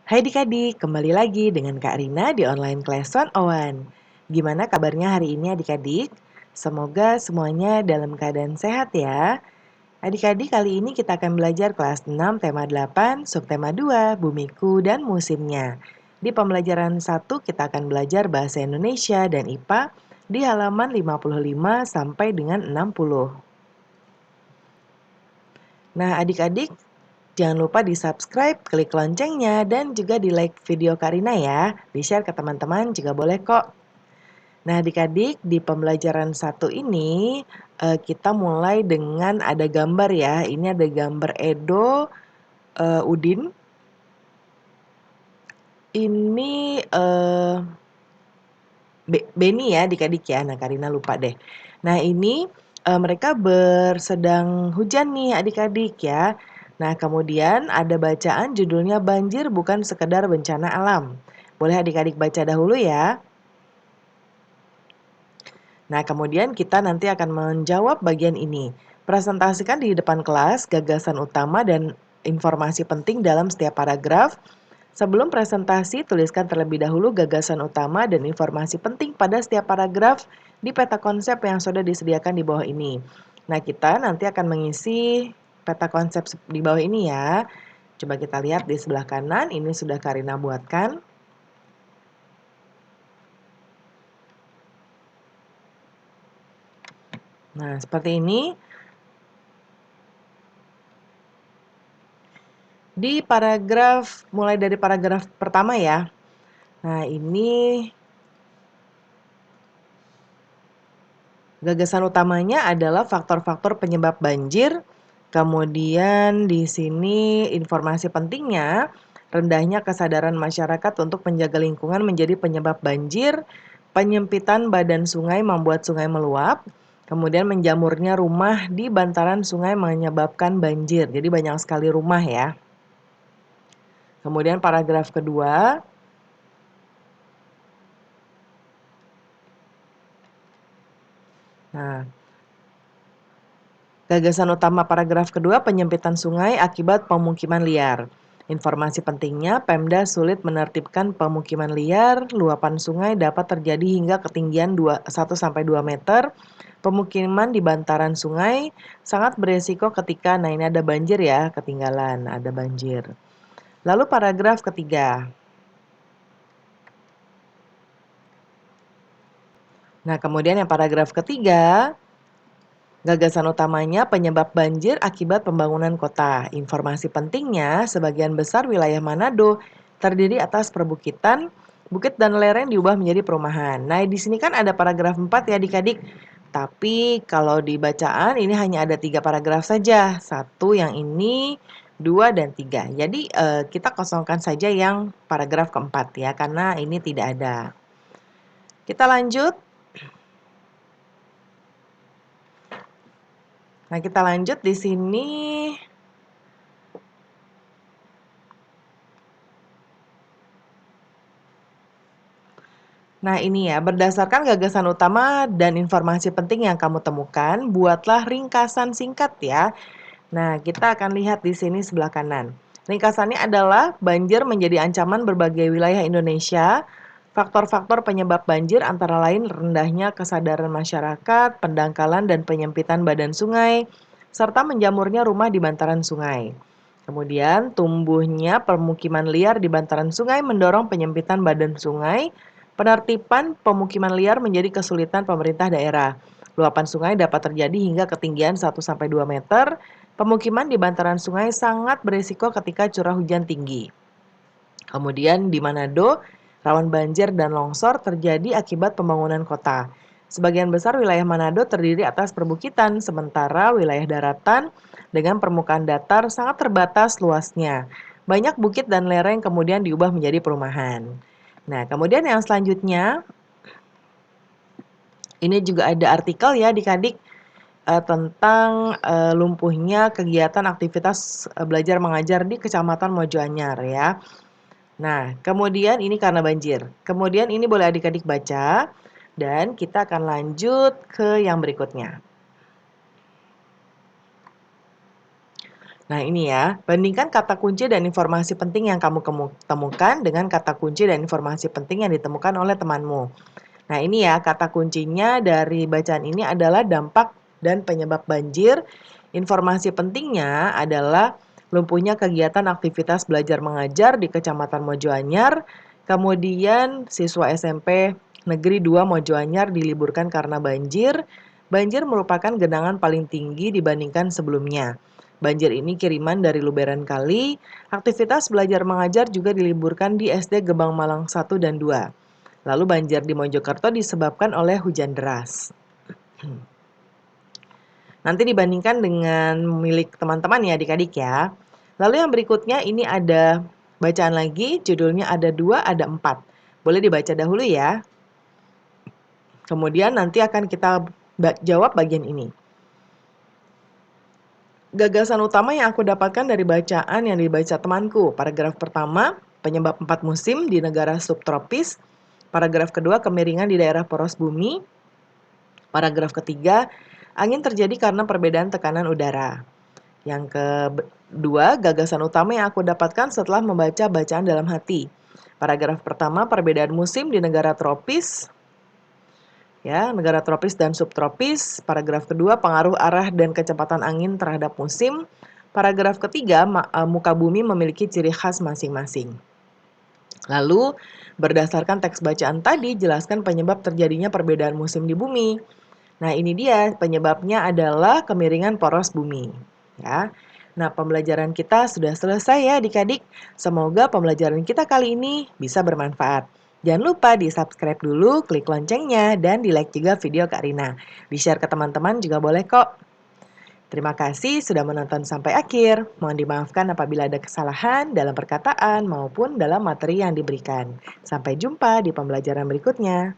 Hai adik-adik, kembali lagi dengan Kak Rina di online class 101. Gimana kabarnya hari ini adik-adik? Semoga semuanya dalam keadaan sehat ya. Adik-adik, kali ini kita akan belajar kelas 6 tema 8, subtema 2, bumiku dan musimnya. Di pembelajaran 1 kita akan belajar bahasa Indonesia dan IPA di halaman 55 sampai dengan 60. Nah, adik-adik, jangan lupa di-subscribe, klik loncengnya, dan juga di-like video Karina ya. Di-share ke teman-teman juga boleh kok. Nah, adik-adik, di pembelajaran satu ini kita mulai dengan ada gambar ya. Ini ada gambar Edo, Udin. Ini Beni ya adik-adik ya. Nah, Karina lupa deh. Nah, ini mereka bersedang hujan nih adik-adik ya. Nah, kemudian ada bacaan judulnya banjir bukan sekedar bencana alam. Boleh adik-adik baca dahulu ya. Nah, kemudian kita nanti akan menjawab bagian ini. Presentasikan di depan kelas gagasan utama dan informasi penting dalam setiap paragraf. Sebelum presentasi, tuliskan terlebih dahulu gagasan utama dan informasi penting pada setiap paragraf di peta konsep yang sudah disediakan di bawah ini. Nah, kita nanti akan mengisi peta konsep di bawah ini ya. Coba kita lihat di sebelah kanan, ini sudah Karina buatkan. Nah, seperti ini. Di paragraf, mulai dari paragraf pertama ya. Nah, ini gagasan utamanya adalah faktor-faktor penyebab banjir. Kemudian di sini informasi pentingnya, rendahnya kesadaran masyarakat untuk menjaga lingkungan menjadi penyebab banjir. Penyempitan badan sungai membuat sungai meluap. Kemudian menjamurnya rumah di bantaran sungai menyebabkan banjir. Jadi banyak sekali rumah ya. Kemudian paragraf kedua, nah, gagasan utama paragraf kedua, penyempitan sungai akibat pemukiman liar. Informasi pentingnya, Pemda sulit menertibkan pemukiman liar, luapan sungai dapat terjadi hingga ketinggian 1-2 meter. Pemukiman di bantaran sungai sangat beresiko ketika, nah ini ada banjir ya, ketinggalan, ada banjir. Lalu paragraf ketiga. Nah, kemudian yang paragraf ketiga, gagasan utamanya penyebab banjir akibat pembangunan kota. Informasi pentingnya, sebagian besar wilayah Manado terdiri atas perbukitan, bukit dan lereng diubah menjadi perumahan. Nah, di sini kan ada paragraf 4 ya adik-adik. Tapi kalau di bacaan ini hanya ada 3 paragraf saja. Satu yang ini, 2 dan 3. Jadi kita kosongkan saja yang paragraf keempat ya, karena ini tidak ada. Kita lanjut. Nah, kita lanjut di sini. Nah, ini ya, berdasarkan gagasan utama dan informasi penting yang kamu temukan, buatlah ringkasan singkat ya. Nah, kita akan lihat di sini sebelah kanan. Ringkasannya adalah banjir menjadi ancaman berbagai wilayah Indonesia. Faktor-faktor penyebab banjir antara lain rendahnya kesadaran masyarakat, pendangkalan dan penyempitan badan sungai, serta menjamurnya rumah di bantaran sungai. Kemudian, tumbuhnya permukiman liar di bantaran sungai mendorong penyempitan badan sungai. Penertiban pemukiman liar menjadi kesulitan pemerintah daerah. Luapan sungai dapat terjadi hingga ketinggian 1-2 meter. Pemukiman di bantaran sungai sangat berisiko ketika curah hujan tinggi. Kemudian di Manado, rawan banjir dan longsor terjadi akibat pembangunan kota. Sebagian besar wilayah Manado terdiri atas perbukitan, sementara wilayah daratan dengan permukaan datar sangat terbatas luasnya. Banyak bukit dan lereng kemudian diubah menjadi perumahan. Nah, kemudian yang selanjutnya, ini juga ada artikel ya adik-adik tentang lumpuhnya kegiatan aktivitas belajar mengajar di Kecamatan Mojoanyar ya. Nah, kemudian ini karena banjir. Kemudian ini boleh adik-adik baca dan kita akan lanjut ke yang berikutnya. Nah ini ya, bandingkan kata kunci dan informasi penting yang kamu temukan dengan kata kunci dan informasi penting yang ditemukan oleh temanmu. Nah ini ya, kata kuncinya dari bacaan ini adalah dampak dan penyebab banjir. Informasi pentingnya adalah lumpuhnya kegiatan aktivitas belajar mengajar di Kecamatan Mojoanyar. Kemudian siswa SMP Negeri 2 Mojoanyar diliburkan karena banjir. Banjir merupakan genangan paling tinggi dibandingkan sebelumnya. Banjir ini kiriman dari luberan kali. Aktivitas belajar mengajar juga diliburkan di SD Gebang Malang 1 dan 2. Lalu banjir di Mojokerto disebabkan oleh hujan deras. Nanti dibandingkan dengan milik teman-teman ya adik-adik ya. Lalu yang berikutnya ini ada bacaan lagi, judulnya ada 2, ada 4. Boleh dibaca dahulu ya. Kemudian nanti akan kita jawab bagian ini. Gagasan utama yang aku dapatkan dari bacaan yang dibaca temanku. Paragraf pertama, penyebab 4 musim di negara subtropis. Paragraf kedua, kemiringan di daerah poros bumi. Paragraf ketiga, angin terjadi karena perbedaan tekanan udara. Yang kedua, gagasan utama yang aku dapatkan setelah membaca bacaan dalam hati. Paragraf pertama, perbedaan musim di negara tropis. Ya, negara tropis dan subtropis. Paragraf kedua, pengaruh arah dan kecepatan angin terhadap musim. Paragraf ketiga, muka bumi memiliki ciri khas masing-masing. Lalu, berdasarkan teks bacaan tadi, jelaskan penyebab terjadinya perbedaan musim di bumi. Nah, ini dia penyebabnya adalah kemiringan poros bumi, ya. Nah, pembelajaran kita sudah selesai ya adik-adik. Semoga pembelajaran kita kali ini bisa bermanfaat. Jangan lupa di-subscribe dulu, klik loncengnya, dan di-like juga video Kak Rina. Di-share ke teman-teman juga boleh kok. Terima kasih sudah menonton sampai akhir. Mohon dimaafkan apabila ada kesalahan dalam perkataan maupun dalam materi yang diberikan. Sampai jumpa di pembelajaran berikutnya.